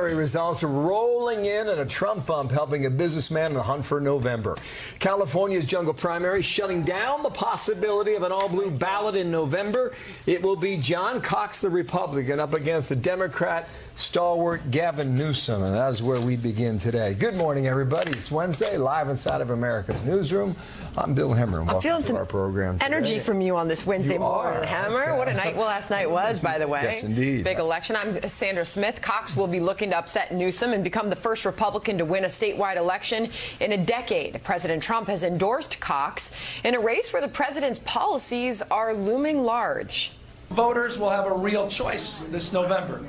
Results are rolling in and a Trump bump helping a businessman in the hunt for November. California's jungle primary shutting down the possibility of an all-blue ballot in November. It will be John Cox, the Republican, up against the Democrat stalwart Gavin Newsom, and that's where we begin today. Good morning, everybody. It's Wednesday, live inside of America's Newsroom. I'm Bill Hemmer, and welcome to our program today. Energy from you on this Wednesday morning, Hemmer. Okay. What a night last night was, by the way. Yes, indeed. Big election. I'm Sandra Smith. Cox will be looking to upset Newsom and become the first Republican to win a statewide election in a decade. President Trump has endorsed Cox in a race where the president's policies are looming large. Voters will have a real choice this November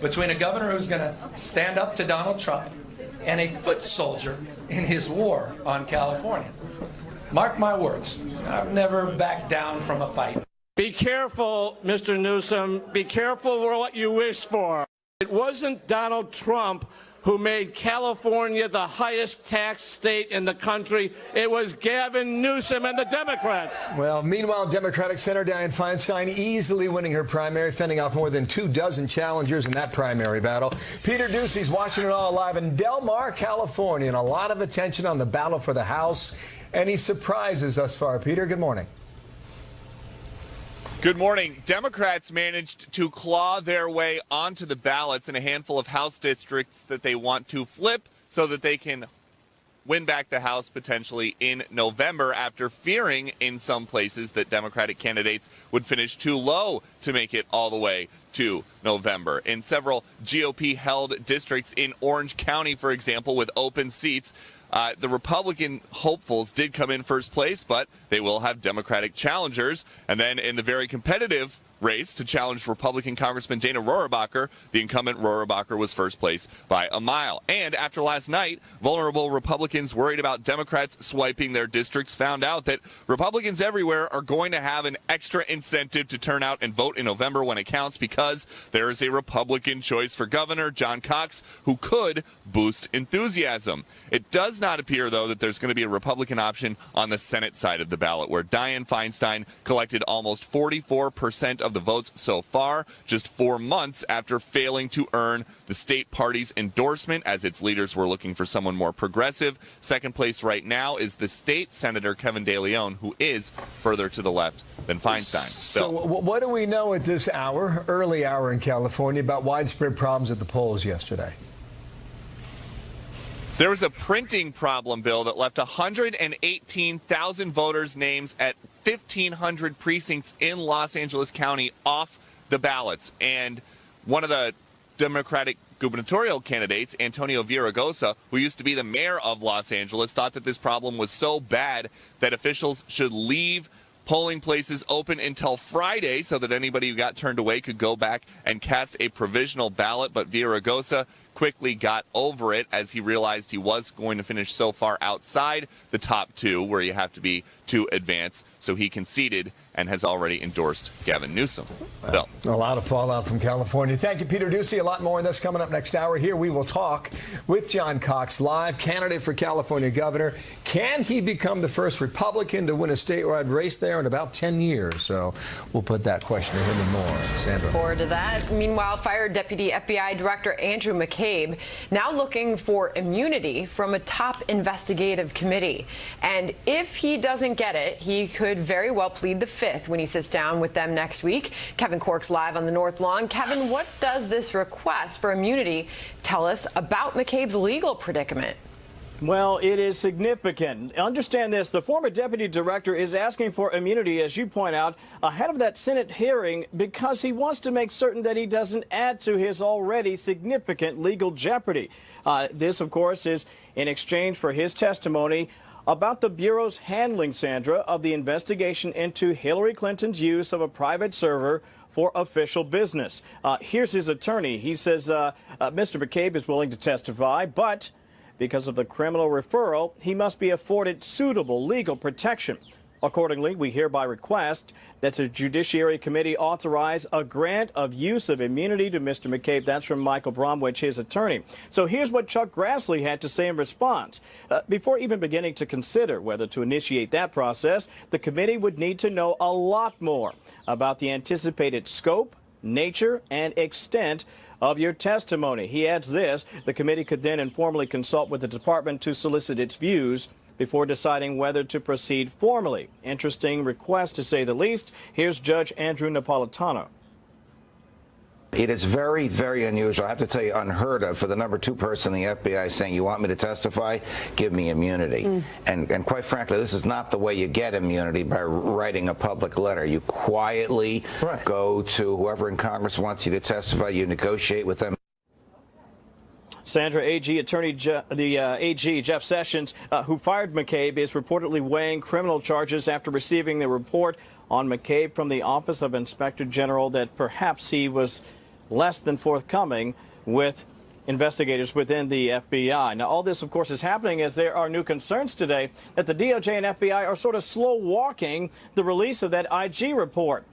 between a governor who's going to stand up to Donald Trump and a foot soldier in his war on California. Mark my words, I've never backed down from a fight. Be careful, Mr. Newsom. Be careful for what you wish for. It wasn't Donald Trump who made California the highest tax state in the country. It was Gavin Newsom and the Democrats. Well, meanwhile, Democratic Senator Dianne Feinstein easily winning her primary, fending off more than 24 challengers in that primary battle. Peter Ducey's watching it all live in Del Mar, California, and a lot of attention on the battle for the House. Any surprises thus far? Peter, good morning. Good morning. Democrats managed to claw their way onto the ballots in a handful of House districts that they want to flip so that they can win back the House potentially in November, after fearing in some places that Democratic candidates would finish too low to make it all the way to November. In several GOP-held districts in Orange County, for example, with open seats, the Republican hopefuls did come in first place, but they will have Democratic challengers. And then in the very competitive race to challenge Republican Congressman Dana Rohrabacher, the incumbent Rohrabacher was first place by a mile. And after last night, vulnerable Republicans worried about Democrats swiping their districts found out that Republicans everywhere are going to have an extra incentive to turn out and vote in November when it counts, because there is a Republican choice for governor, John Cox, who could boost enthusiasm. It does not appear, though, that there's going to be a Republican option on the Senate side of the ballot, where Dianne Feinstein collected almost 44% of the votes so far, just 4 months after failing to earn the state party's endorsement, as its leaders were looking for someone more progressive. Second place right now is the state Senator Kevin De Leon, who is further to the left than Feinstein. So what do we know at this hour, early hour in California, about widespread problems at the polls yesterday? There was a printing problem, Bill, that left 118,000 voters' names at 1,500 precincts in Los Angeles County off the ballots. And one of the Democratic gubernatorial candidates, Antonio Villaraigosa, who used to be the mayor of Los Angeles, thought that this problem was so bad that officials should leave polling places open until Friday so that anybody who got turned away could go back and cast a provisional ballot. But Villaraigosa quickly got over it as he realized he was going to finish so far outside the top two, where you have to be to advance. So he conceded and has already endorsed Gavin Newsom. Bill. A lot of fallout from California. Thank you, Peter Ducey. A lot more on this coming up next hour. Here we will talk with John Cox, live, candidate for California governor. Can he become the first Republican to win a statewide race there in about 10 years? So we'll put that question to him and more. Sandra. Forward to that. Meanwhile, fired Deputy FBI Director Andrew McCabe now looking for immunity from a top investigative committee. And if he doesn't get it, he could very well plead the fifth when he sits down with them next week. Kevin Cork's live on the North Lawn. Kevin, what does this request for immunity tell us about McCabe's legal predicament? Well, it is significant. Understand this. The former deputy director is asking for immunity, as you point out, ahead of that Senate hearing because he wants to make certain that he doesn't add to his already significant legal jeopardy. This, of course, is in exchange for his testimony about the Bureau's handling, Sandra, of the investigation into Hillary Clinton's use of a private server for official business. Here's his attorney. He says Mr. McCabe is willing to testify, but because of the criminal referral, he must be afforded suitable legal protection. Accordingly, we hereby request that the Judiciary Committee authorize a grant of use of immunity to Mr. McCabe. That's from Michael Bromwich, his attorney. So here's what Chuck Grassley had to say in response. Before even beginning to consider whether to initiate that process, the committee would need to know a lot more about the anticipated scope, nature, and extent of your testimony. He adds this: the committee could then informally consult with the department to solicit its views before deciding whether to proceed formally. Interesting request, to say the least. Here's Judge Andrew Napolitano. It is very, very unusual. I have to tell you, unheard of for the #2 person in the FBI saying, you want me to testify? Give me immunity. And quite frankly, this is not the way you get immunity, by writing a public letter. You quietly go to whoever in Congress wants you to testify. You negotiate with them. Sandra, the AG, Jeff Sessions, who fired McCabe, is reportedly weighing criminal charges after receiving the report on McCabe from the Office of Inspector General that perhaps he was less than forthcoming with investigators within the FBI. Now, all this, of course, is happening as there are new concerns today that the DOJ and FBI are sort of slow-walking the release of that IG report.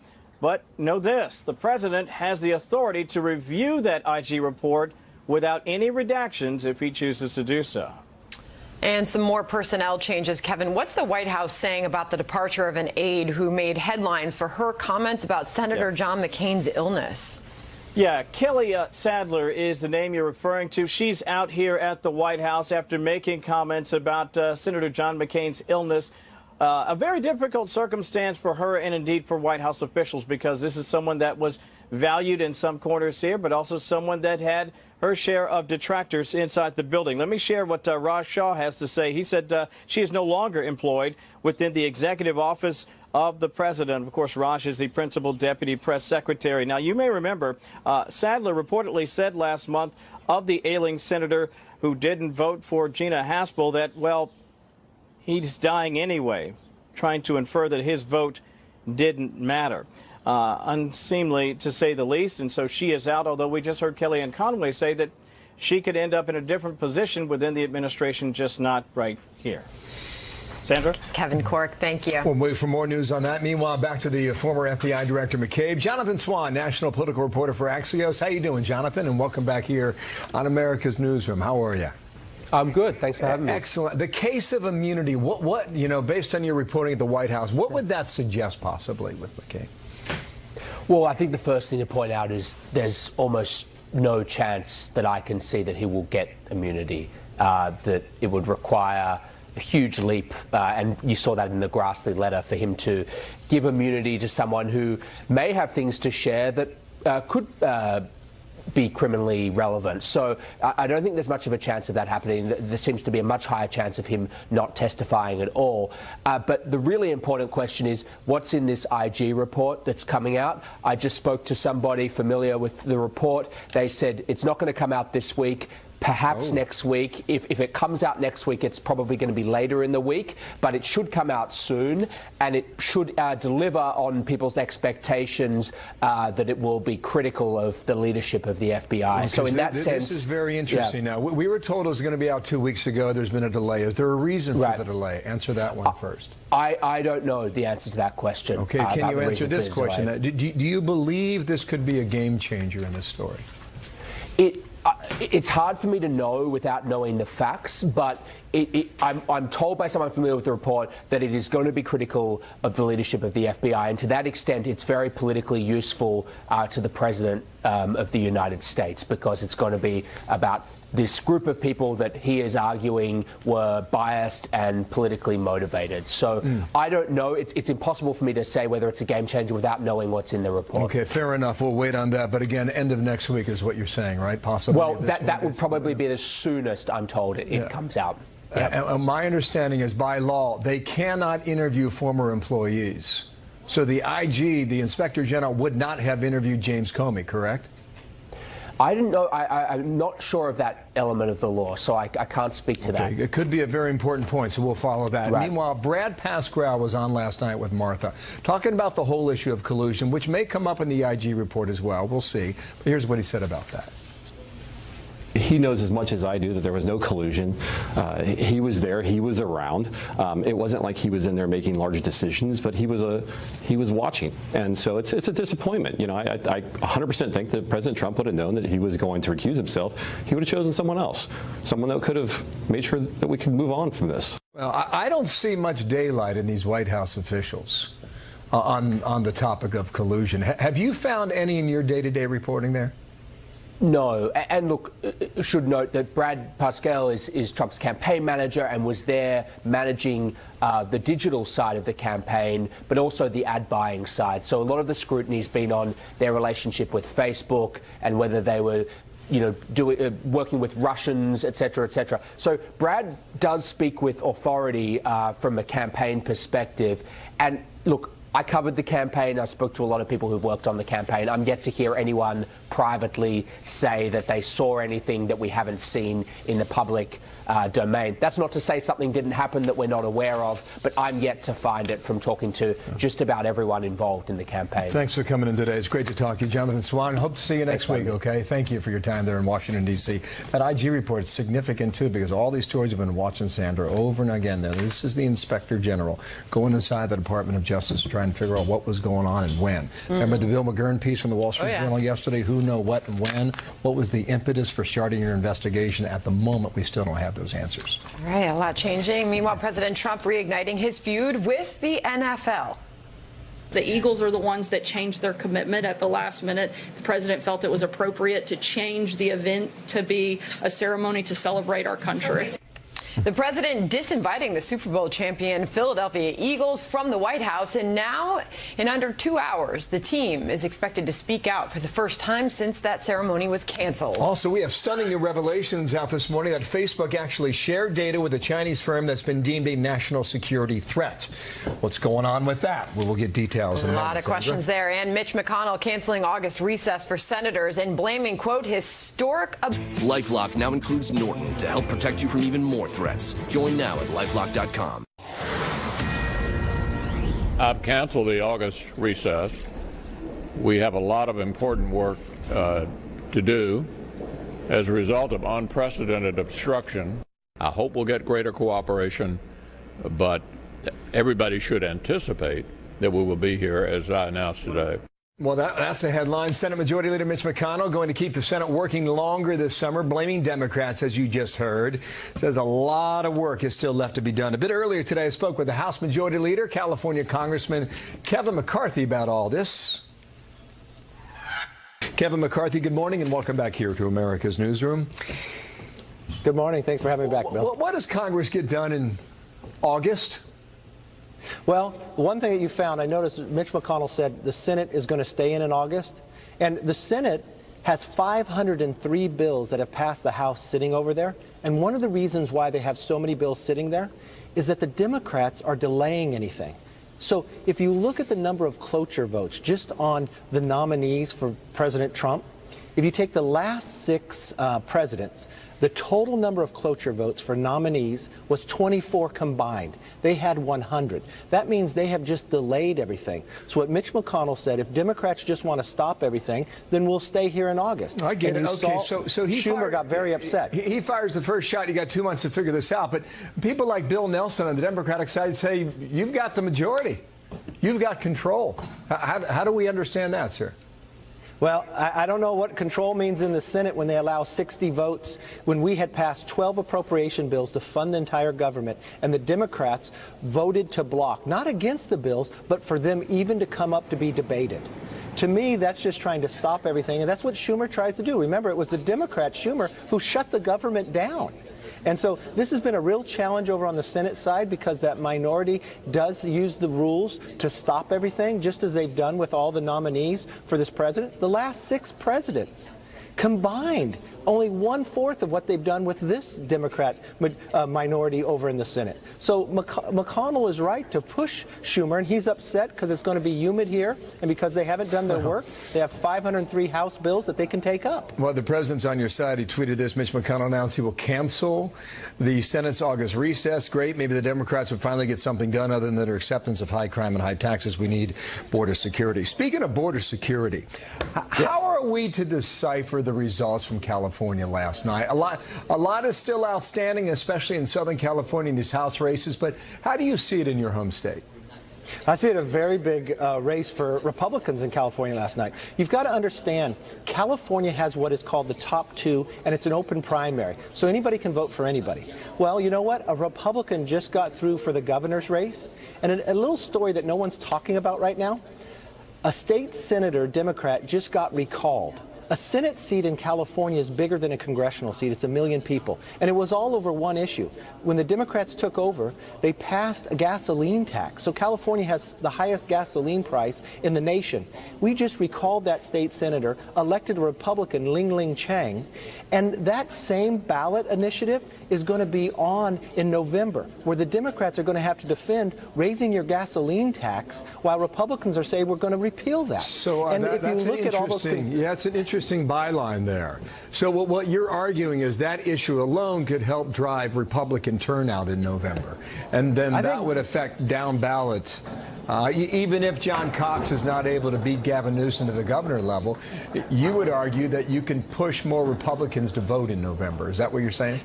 But know this: the president has the authority to review that IG report without any redactions if he chooses to do so. And some more personnel changes. Kevin, what's the White House saying about the departure of an aide who made headlines for her comments about Senator John McCain's illness? Yeah, Kelly Sadler is the name you're referring to. She's out here at the White House after making comments about Senator John McCain's illness. A very difficult circumstance for her and indeed for White House officials, because this is someone that was valued in some corners here, but also someone that had her share of detractors inside the building. Let me share what Raj Shah has to say. He said she is no longer employed within the executive office of the president. Of course, Raj is the principal deputy press secretary. Now, you may remember Sadler reportedly said last month of the ailing senator who didn't vote for Gina Haspel that, well, he's dying anyway, trying to infer that his vote didn't matter. Unseemly, to say the least, and so she is out, although we just heard Kellyanne Conway say that she could end up in a different position within the administration, just not right here. Sandra? Kevin Cork, thank you. We'll wait for more news on that. Meanwhile, back to the former FBI Director McCabe. Jonathan Swan, national political reporter for Axios. How you doing, Jonathan? And welcome back here on America's Newsroom. How are you? I'm good. Thanks for having me. Excellent. The case of immunity, what based on your reporting at the White House, what would that suggest possibly with McCabe? Well, I think the first thing to point out is there's almost no chance that I can see that he will get immunity, that it would require a huge leap, and you saw that in the Grassley letter, for him to give immunity to someone who may have things to share that could be criminally relevant. So I don't think there's much of a chance of that happening. There seems to be a much higher chance of him not testifying at all. But the really important question is, what's in this IG report that's coming out? I just spoke to somebody familiar with the report. They said it's not going to come out this week. Perhaps next week. If it comes out next week, it's probably going to be later in the week, but it should come out soon, and it should deliver on people's expectations that it will be critical of the leadership of the FBI. Okay, so in that sense... This is very interesting now. We were told it was going to be out 2 weeks ago. There's been a delay. Is there a reason for the delay? Answer that one first. I don't know the answer to that question. Okay, can you answer this question? Do you believe this could be a game changer in this story? It's hard for me to know without knowing the facts, but I'm told by someone familiar with the report that it is going to be critical of the leadership of the FBI, and to that extent it's very politically useful to the President of the United States, because it's going to be about this group of people that he is arguing were biased and politically motivated. So I don't know. It's impossible for me to say whether it's a game changer without knowing what's in the report. Okay, fair enough. We'll wait on that. But again, end of next week is what you're saying, right? Possibly. Well, that would probably be the soonest, I'm told, it comes out. Yep. My understanding is, by law, they cannot interview former employees. So the IG, the Inspector General, would not have interviewed James Comey, correct? I didn't know. I'm not sure of that element of the law, so I can't speak to that. It could be a very important point, so we'll follow that. Right. Meanwhile, Brad Pascrell was on last night with Martha, talking about the whole issue of collusion, which may come up in the IG report as well. We'll see. But here's what he said about that. He knows as much as I do that there was no collusion. He was there. He was around. It wasn't like he was in there making large decisions, but he was watching. And so it's a disappointment. You know, I 100% think that President Trump would have known that he was going to recuse himself. He would have chosen someone else, someone that could have made sure that we could move on from this. Well, I don't see much daylight in these White House officials on the topic of collusion. Have you found any in your day-to-day reporting there? No, and look, should note that Brad Pascal is Trump's campaign manager and was there managing the digital side of the campaign, but also the ad buying side. So a lot of the scrutiny has been on their relationship with Facebook and whether they were, working with Russians, et cetera, et cetera. So Brad does speak with authority from a campaign perspective. And look, I covered the campaign. I spoke to a lot of people who've worked on the campaign. I'm yet to hear anyone privately say that they saw anything that we haven't seen in the public domain. That's not to say something didn't happen that we're not aware of, but I'm yet to find it from talking to just about everyone involved in the campaign. Thanks for coming in today. It's great to talk to you, Jonathan Swan. Hope to see you next week, okay? Thank you for your time there in Washington, D.C. That IG report is significant, too, because all these stories have been watching, Sandra, over and again. This is the Inspector General going inside the Department of Justice to try and figure out what was going on and when. Remember the Bill McGurn piece from the Wall Street Journal yesterday? Who know what and when? What was the impetus for starting your investigation? At the moment, we still don't have those answers. All right, a lot changing. Meanwhile, President Trump reigniting his feud with the NFL. The Eagles are the ones that changed their commitment at the last minute. The president felt it was appropriate to change the event to be a ceremony to celebrate our country. The president disinviting the Super Bowl champion Philadelphia Eagles from the White House, and now in under 2 hours, the team is expected to speak out for the first time since that ceremony was canceled. Also, we have stunning new revelations out this morning that Facebook actually shared data with a Chinese firm that's been deemed a national security threat. What's going on with that? We will get details in a moment. A lot of questions there. And Mitch McConnell canceling August recess for senators and blaming, quote, historic. LifeLock now includes Norton to help protect you from even more threats. Join now at LifeLock.com. I've canceled the August recess. We have a lot of important work to do as a result of unprecedented obstruction. I hope we'll get greater cooperation, but everybody should anticipate that we will be here as I announced today. Well, that's a headline. Senate Majority Leader Mitch McConnell going to keep the Senate working longer this summer, blaming Democrats, as you just heard. Says a lot of work is still left to be done. A bit earlier today, I spoke with the House Majority Leader, California Congressman Kevin McCarthy, about all this. Kevin McCarthy, good morning and welcome back here to America's Newsroom. Good morning. Thanks for having me back, Bill. What does Congress get done in August? Well, one thing that you found, I noticed Mitch McConnell said the Senate is going to stay in August. And the Senate has 503 bills that have passed the House sitting over there. And one of the reasons why they have so many bills sitting there is that the Democrats are delaying anything. So if you look at the number of cloture votes just on the nominees for President Trump, if you take the last 6 presidents, the total number of cloture votes for nominees was 24 combined. They had 100. That means they have just delayed everything. So what Mitch McConnell said, if Democrats just want to stop everything, then we'll stay here in August. I get it. Okay, so Schumer got very upset. He fires the first shot. You got 2 months to figure this out. But people like Bill Nelson on the Democratic side say, you've got the majority. You've got control. How do we understand that, sir? Well, I don't know what control means in the Senate when they allow 60 votes, when we had passed 12 appropriation bills to fund the entire government, and the Democrats voted to block, not against the bills, but for them even to come up to be debated. To me, that's just trying to stop everything, and that's what Schumer tries to do. Remember, it was the Democrat, Schumer, who shut the government down. And so this has been a real challenge over on the Senate side because that minority does use the rules to stop everything, just as they've done with all the nominees for this president. The last 6 presidents combined, only 1/4 of what they've done with this Democrat minority over in the Senate. So McConnell is right to push Schumer, and he's upset because it's going to be humid here, and because they haven't done their work. They have 503 House bills that they can take up. Well, the president's on your side. He tweeted this. Mitch McConnell announced he will cancel the Senate's August recess. Great. Maybe the Democrats will finally get something done other than their acceptance of high crime and high taxes. We need border security. Speaking of border security, how are we to decipher the results from California last night? A lot is still outstanding, especially in Southern California in these House races. But how do you see it in your home state? I see it a very big race for Republicans in California last night. You've got to understand, California has what is called the top 2, and it's an open primary. So anybody can vote for anybody. Well, you know what? A Republican just got through for the governor's race. And a little story that no one's talking about right now. A state senator, Democrat, just got recalled. A Senate seat in California is bigger than a congressional seat. It's 1 million people. And it was all over one issue. When the Democrats took over, they passed a gasoline tax. So California has the highest gasoline price in the nation. We just recalled that state senator, elected a Republican, Ling Chang, and that same ballot initiative is going to be on in November, where the Democrats are going to have to defend raising your gasoline tax while Republicans are saying we're going to repeal that. So and if you look at all those, yeah, it's an interesting byline there. So what you're arguing is that issue alone could help drive Republican turnout in November, and then that would affect down ballot. Even if John Cox is not able to beat Gavin Newsom to the governor level, you would argue that you can push more Republicans to vote in November. Is that what you're saying?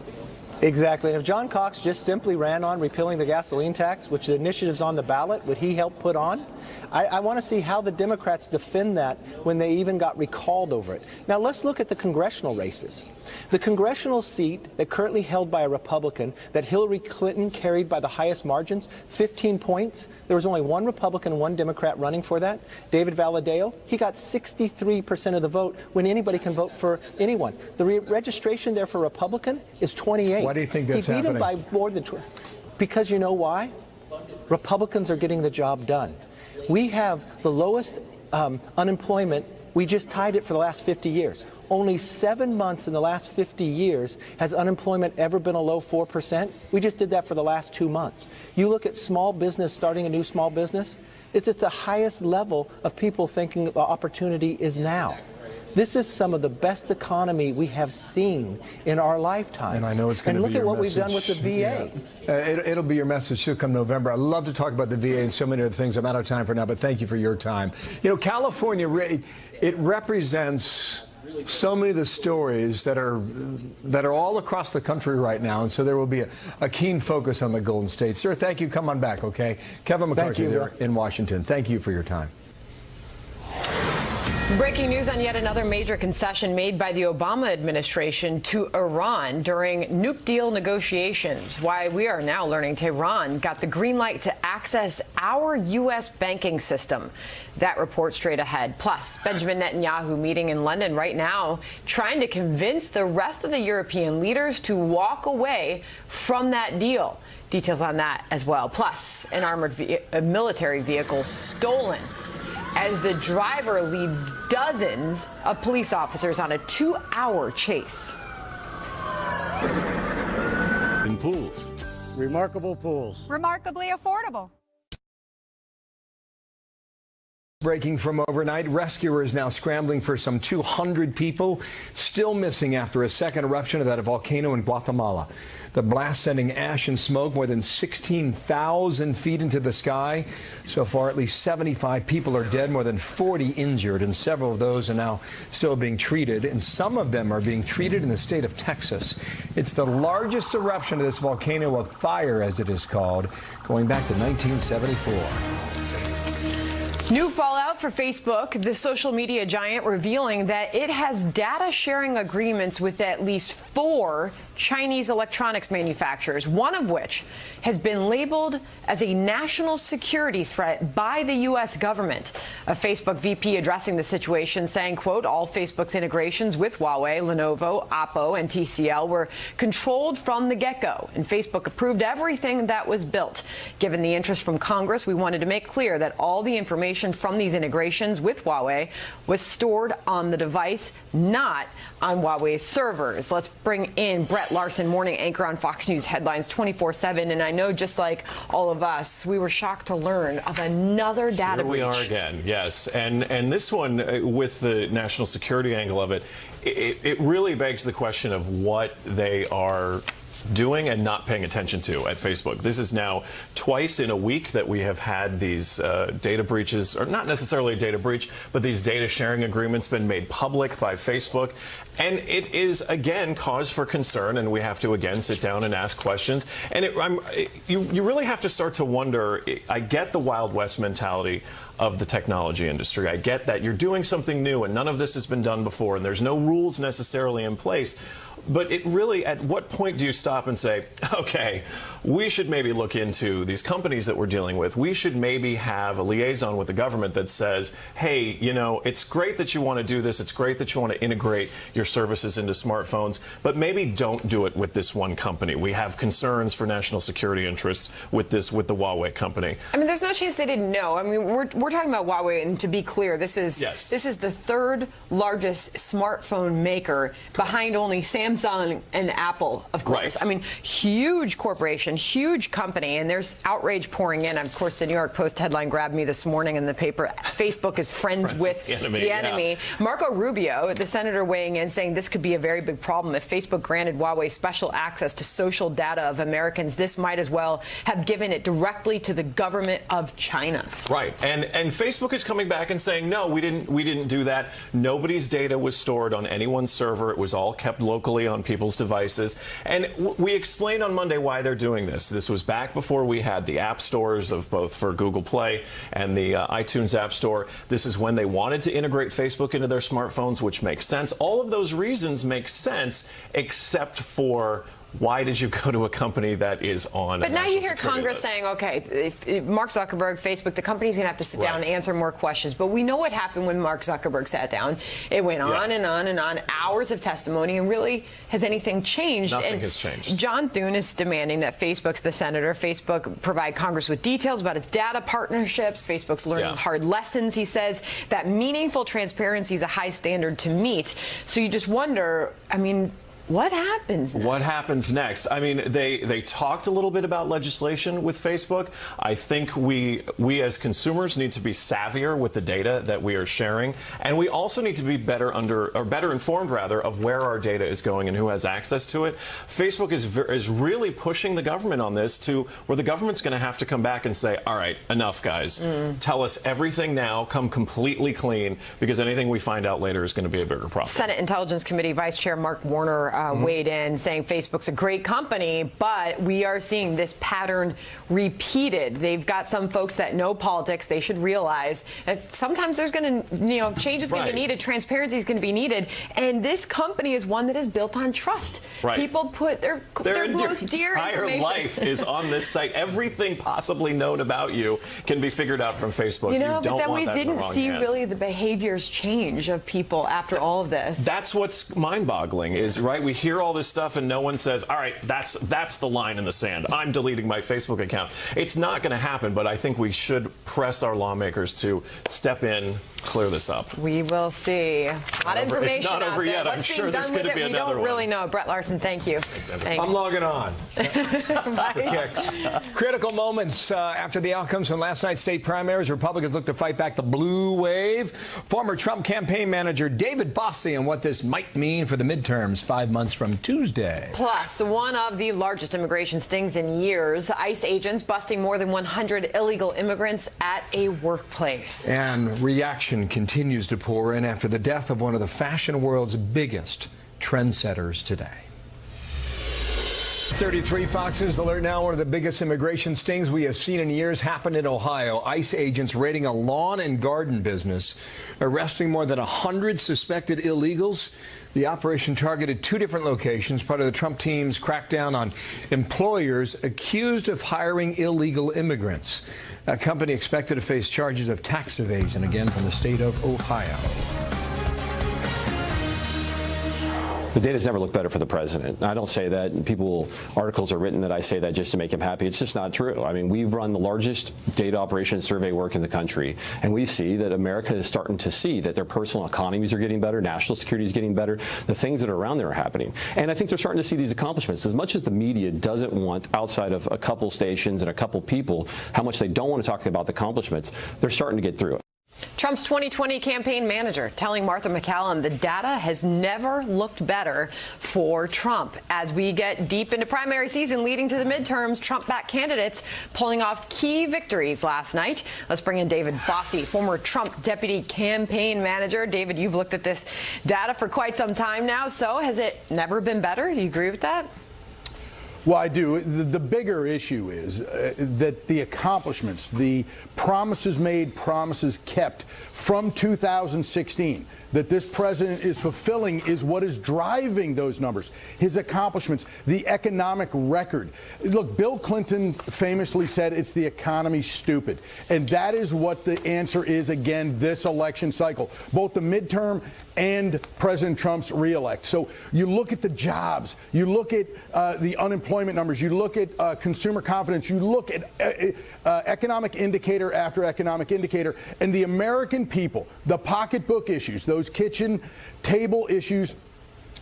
Exactly. And if John Cox just simply ran on repealing the gasoline tax, which the initiative's on the ballot, would he help put on? I want to see how the Democrats defend that when they even got recalled over it. Now let's look at the congressional races. The congressional seat that currently held by a Republican that Hillary Clinton carried by the highest margins, 15 points. There was only one Republican and one Democrat running for that. David Valadao, he got 63% of the vote when anybody can vote for anyone. The registration there for Republican is 28. Why do you think that's happening? He beat him by more than 20. Because you know why? Republicans are getting the job done. We have the lowest unemployment. We just tied it for the last 50 years. Only 7 months in the last 50 years has unemployment ever been below 4%. We just did that for the last 2 months. You look at small business, starting a new small business, it's at the highest level of people thinking the opportunity is now. This is some of the best economy we have seen in our lifetime. And I know it's going to be your message. And look at what we've done with the VA. Yeah. It'll be your message too come November. I'd love to talk about the VA and so many other things. I'm out of time for now, but thank you for your time. You know, California, it represents so many of the stories that are all across the country right now, and so there will be a keen focus on the Golden State. Sir, thank you. Come on back, okay? Kevin McCarthy there in Washington. Thank you for your time. Breaking news on yet another major concession made by the Obama administration to Iran during nuke deal negotiations. Why we are now learning Tehran got the green light to access our U.S. banking system. That report straight ahead. Plus, Benjamin Netanyahu meeting in London right now, trying to convince the rest of the European leaders to walk away from that deal. Details on that as well. Plus, an armored military vehicle stolen as the driver leads dozens of police officers on a 2-hour chase. In pools. Remarkable pools. Remarkably affordable. Breaking from overnight, rescuers now scrambling for some 200 people still missing after a second eruption of that volcano in Guatemala. The blast sending ash and smoke more than 16,000 feet into the sky. So far, at least 75 people are dead, more than 40 injured, and several of those are now still being treated, and some of them are being treated in the state of Texas. It's the largest eruption of this volcano of fire, as it is called, going back to 1974. New fallout for Facebook, the social media giant revealing that it has data sharing agreements with at least 4 Chinese electronics manufacturers, one of which has been labeled as a national security threat by the U.S. government. A Facebook VP addressing the situation saying, quote, all Facebook's integrations with Huawei, Lenovo, Oppo, and TCL were controlled from the get-go, and Facebook approved everything that was built. Given the interest from Congress, we wanted to make clear that all the information from these integrations with Huawei was stored on the device, not on Huawei's servers. Let's bring in Brett Larson, morning anchor on Fox News Headlines 24/7. And I know, just like all of us, we were shocked to learn of another data breach. Here we are again, yes. And this one, with the national security angle of it, it really begs the question of what they are doing and not paying attention to at Facebook. This is now twice in a week that we have had these data breaches, or not necessarily a data breach, but these data sharing agreements been made public by Facebook. And it is, again, cause for concern, and we have to, again, sit down and ask questions. And you really have to start to wonder. I get the Wild West mentality of the technology industry. I get that you're doing something new, and none of this has been done before, and there's no rules necessarily in place. But it really, at what point do you stop and say, okay, we should maybe look into these companies that we're dealing with. We should maybe have a liaison with the government that says, hey, you know, it's great that you want to do this. It's great that you want to integrate your services into smartphones, but maybe don't do it with this one company. We have concerns for national security interests with the Huawei company. I mean, there's no chance they didn't know. I mean, we're talking about Huawei, and to be clear, this is the third largest smartphone maker behind only Samsung and Apple, of course. Right. I mean, huge corporation, huge company, and there's outrage pouring in. Of course, the New York Post headline grabbed me this morning in the paper. Facebook is friends with the enemy. Yeah. Marco Rubio, the senator, weighing in, saying this could be a very big problem. If Facebook granted Huawei special access to social data of Americans, this might as well have given it directly to the government of China. Right. And Facebook is coming back and saying, no, we didn't do that. Nobody's data was stored on anyone's server. It was all kept locally on people's devices. And we explained on Monday why they're doing this. This was back before we had the app stores of both for Google Play and the iTunes App Store. This is when they wanted to integrate Facebook into their smartphones, which makes sense. All of those reasons make sense, except for why did you go to a company that is on But a now you national hear security Congress list? saying, okay, if Mark Zuckerberg, Facebook, the company's going to have to sit down and answer more questions. But we know what happened when Mark Zuckerberg sat down. It went on and on and on, hours of testimony, and really, has anything changed? Nothing has changed. John Thune is demanding that Facebook's the senator. Facebook provide Congress with details about its data partnerships. Facebook's learning hard lessons, he says. That meaningful transparency is a high standard to meet. So you just wonder, I mean, what happens next? What happens next? I mean, they talked a little bit about legislation with Facebook. I think we as consumers need to be savvier with the data that we are sharing, and we also need to be better informed rather of where our data is going and who has access to it. Facebook is really pushing the government on this to where the government's going to have to come back and say, all right, enough, guys. Tell us everything now. Come completely clean, because anything we find out later is going to be a bigger problem. Senate Intelligence Committee Vice Chair Mark Warner weighed in, saying Facebook's a great company, but we are seeing this pattern repeated. They've got some folks that know politics. They should realize that sometimes there's going to, change is going to be needed, transparency is going to be needed, and this company is one that is built on trust. People put their most dear entire information. life is on this site. Everything possibly known about you can be figured out from Facebook. You know, don't but then want we that in the didn't wrong see hands. really the behaviors change of people after all of this. That's what's mind-boggling is, right, we hear all this stuff and no one says, all right, that's the line in the sand. I'm deleting my Facebook account. It's not going to happen, but I think we should press our lawmakers to step in, clear this up. We will see. A lot of information It's not out over there. yet. What's I'm sure being there's done going with to be it, we another don't one. really know. Brett Larson, thank you. Thanks. I'm logging on. Kicks. Critical moments after the outcomes from last night's state primaries. Republicans look to fight back the blue wave. Former Trump campaign manager David Bossie and what this might mean for the midterms 5 months from Tuesday. Plus, one of the largest immigration stings in years. ICE agents busting more than 100 illegal immigrants at a workplace. And reaction continues to pour in after the death of one of the fashion world's biggest trendsetters today. 33 Fox's Alert Now. One of the biggest immigration stings we have seen in years happened in Ohio. ICE agents raiding a lawn and garden business, arresting more than 100 suspected illegals. The operation targeted 2 different locations, part of the Trump team's crackdown on employers accused of hiring illegal immigrants. A company expected to face charges of tax evasion, again from the state of Ohio. The data's never looked better for the president. I don't say that. Articles are written that I say that just to make him happy. It's just not true. I mean, we've run the largest data operation survey work in the country, and we see that America is starting to see that their personal economies are getting better, national security is getting better, the things that are around there are happening. And I think they're starting to see these accomplishments. As much as the media doesn't want, outside of a couple stations and a couple people, how much they don't want to talk about the accomplishments, they're starting to get through it. Trump's 2020 campaign manager telling Martha MacCallum the data has never looked better for Trump. As we get deep into primary season leading to the midterms, Trump-backed candidates pulling off key victories last night. Let's bring in David Bossie, former Trump deputy campaign manager. David, you've looked at this data for quite some time now, so has it never been better? Do you agree with that? Well, I do. The bigger issue is that the accomplishments, the promises made, promises kept from 2016, that this president is fulfilling is what is driving those numbers, his accomplishments, the economic record. Look, Bill Clinton famously said it's the economy, stupid. And that is what the answer is again this election cycle, both the midterm and President Trump's reelect. So you look at the jobs, you look at the unemployment numbers, you look at consumer confidence, you look at economic indicator after economic indicator, and the American people, the pocketbook issues, those kitchen table issues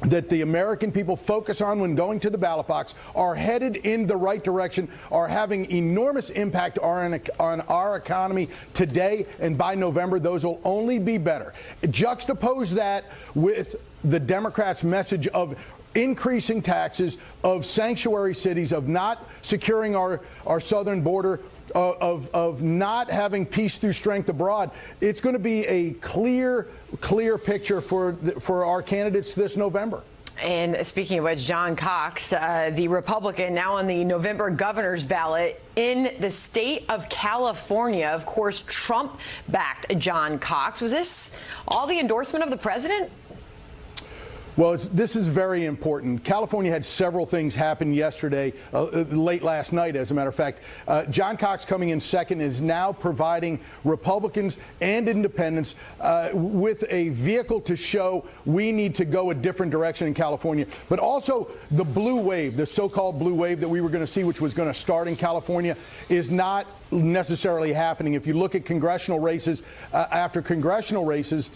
that the American people focus on when going to the ballot box are headed in the right direction, are having enormous impact on our economy today, and by November, those will only be better. Juxtapose that with the Democrats' message of increasing taxes, of sanctuary cities, of not securing our southern border, of not having peace through strength abroad. It's going to be a clear picture for our candidates this November. And speaking of which, John Cox, the Republican now on the November governor's ballot in the state of California. Of course, Trump backed John Cox. Was this all the endorsement of the president? Well, this is very important. California had several things happen yesterday, late last night, as a matter of fact. John Cox coming in second is now providing Republicans and independents with a vehicle to show we need to go a different direction in California. But also the blue wave, the so-called blue wave that we were going to see, which was going to start in California, is not necessarily happening. If you look at congressional races, after congressional races,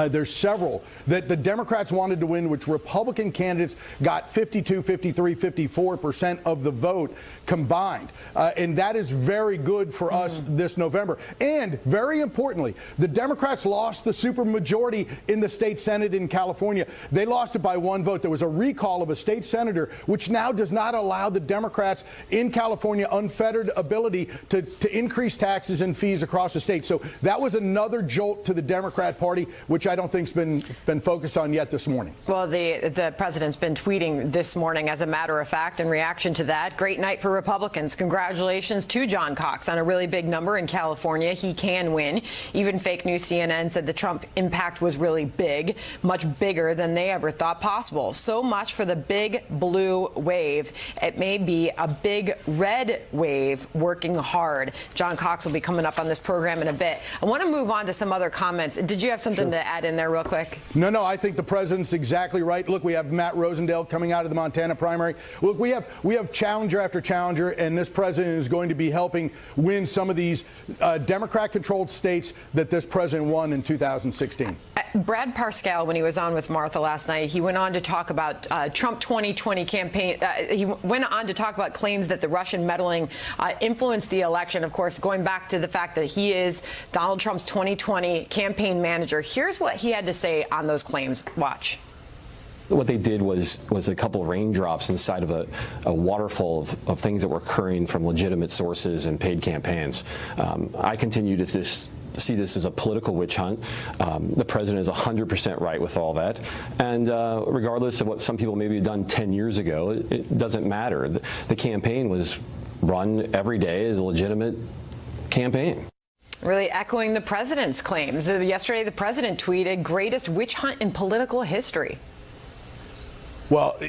there's several that the Democrats wanted to win, which Republican candidates got 52, 53, 54% of the vote combined. And that is very good for us this November. And very importantly, the Democrats lost the supermajority in the state Senate in California. They lost it by one vote. There was a recall of a state senator, which now does not allow the Democrats in California unfettered ability to increase taxes and fees across the state. So that was another jolt to the Democrat Party, which I don't think's been focused on yet this morning. Well, the president's been tweeting this morning, as a matter of fact, in reaction to that. Great night for Republicans. Congratulations to John Cox on a really big number in California. He can win. Even fake news CNN said the Trump impact was really big, much bigger than they ever thought possible. So much for the big blue wave. It may be a big red wave working hard. John Cox will be coming up on this program in a bit. I want to move on to some other comments. Did you have something to add in there real quick? No, I think the president's exactly right. Look, we have Matt Rosendale coming out of the Montana primary. Look, we have challenger after challenger, and this president is going to be helping win some of these Democrat-controlled states that this president won in 2016. Brad Parscale, when he was on with Martha last night, he went on to talk about Trump 2020 campaign. He went on to talk about claims that the Russian meddling influenced the election. Of course, going back to the fact that he is Donald Trump's 2020 campaign manager. Here's what he had to say on those claims. Watch. What they did was a couple of raindrops inside of a waterfall of things that were occurring from legitimate sources and paid campaigns. I continue to see this as a political witch hunt. The president is 100% right with all that. And regardless of what some people maybe have done 10 years ago, it doesn't matter. The campaign was run every day as a legitimate campaign. Really echoing the president's claims. Yesterday, the president tweeted, greatest witch hunt in political history. Well,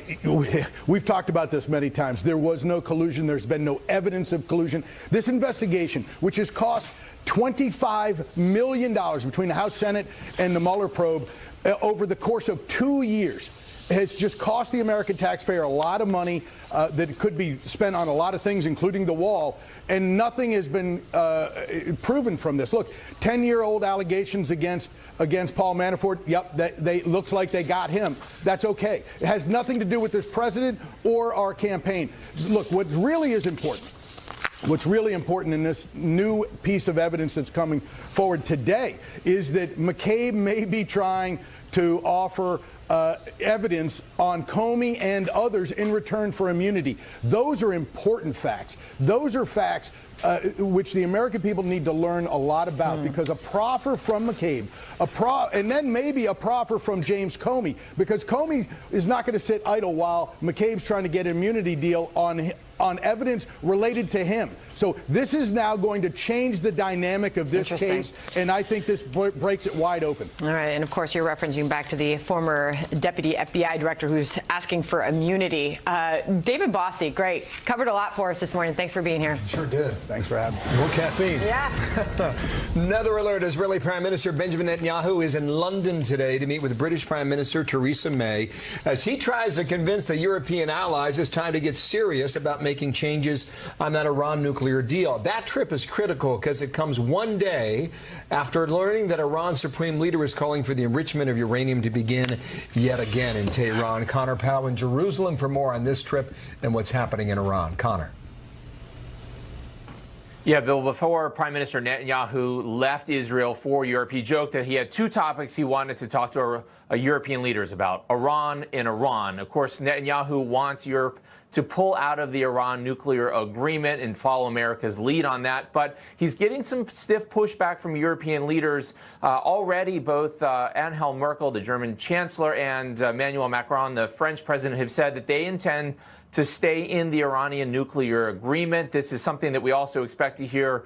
we've talked about this many times. There was no collusion. There's been no evidence of collusion. This investigation, which has cost $25 million between the House, Senate, and the Mueller probe over the course of 2 years, has just cost the American taxpayer a lot of money that could be spent on a lot of things, including the wall, and nothing has been proven from this. Look, 10-year-old allegations against Paul Manafort. Yep, they looks like they got him. That's okay. It has nothing to do with this president or our campaign. Look, what really is important, what's really important in this new piece of evidence that's coming forward today is that McCabe may be trying to offer evidence on Comey and others in return for immunity. Those are important facts. Those are facts which the American people need to learn a lot about, because a proffer from McCabe, and then maybe a proffer from James Comey, because Comey is not going to sit idle while McCabe's trying to get an immunity deal on on evidence related to him. So this is now going to change the dynamic of this case, and I think this breaks it wide open. All right, and of course you're referencing back to the former deputy FBI director who's asking for immunity. David Bossie, great. Covered a lot for us this morning. Thanks for being here. Sure did. Thanks for having me. More caffeine. Yeah. Another alert. Israeli Prime Minister Benjamin Netanyahu is in London today to meet with British Prime Minister Theresa May as he tries to convince the European allies it's time to get serious about making changes on that Iran nuclear deal. That trip is critical because it comes one day after learning that Iran's supreme leader is calling for the enrichment of uranium to begin yet again in Tehran. Connor Powell in Jerusalem for more on this trip and what's happening in Iran. Connor. Yeah, Bill, before Prime Minister Netanyahu left Israel for Europe, he joked that he had two topics he wanted to talk to European leaders about, Iran and Iran. Of course, Netanyahu wants Europe to pull out of the Iran nuclear agreement and follow America's lead on that. But he's getting some stiff pushback from European leaders. Already, both Angela Merkel, the German chancellor, and Emmanuel Macron, the French president, have said that they intend to stay in the Iranian nuclear agreement. This is something that we also expect to hear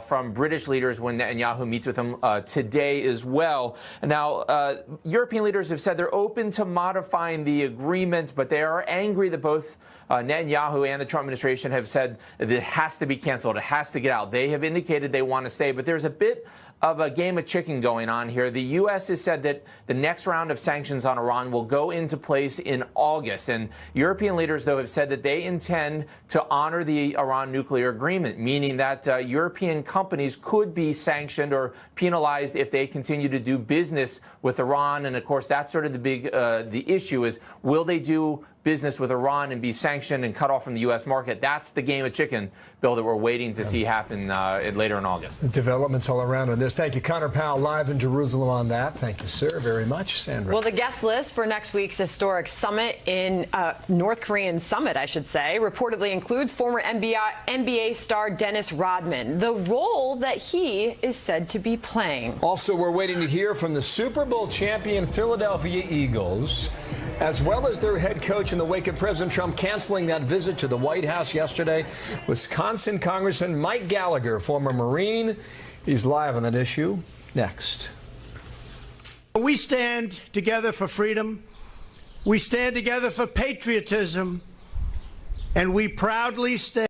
from British leaders when Netanyahu meets with them today as well. Now, European leaders have said they're open to modifying the agreement, but they are angry that both Netanyahu and the Trump administration have said that it has to be canceled. It has to get out. They have indicated they want to stay, but there's a bit of a game of chicken going on here. The U.S. has said that the next round of sanctions on Iran will go into place in August. And European leaders, though, have said that they intend to honor the Iran nuclear agreement, meaning that European companies could be sanctioned or penalized if they continue to do business with Iran. And, of course, that's sort of the big the issue is, will they do business with Iran and be sanctioned and cut off from the U.S. market? That's the game of chicken, Bill, that we're waiting to see happen later in August. Developments all around on this. Thank you, Connor Powell, live in Jerusalem on that. Thank you, sir, very much. Sandra. Well, the guest list for next week's historic summit in North Korean summit, I should say, reportedly includes former NBA star Dennis Rodman, the role that he is said to be playing. Also, we're waiting to hear from the Super Bowl champion Philadelphia Eagles, as well as their head coach in the wake of President Trump canceling that visit to the White House yesterday. Wisconsin Congressman Mike Gallagher, former Marine. He's live on that issue next. We stand together for freedom. We stand together for patriotism. And we proudly stand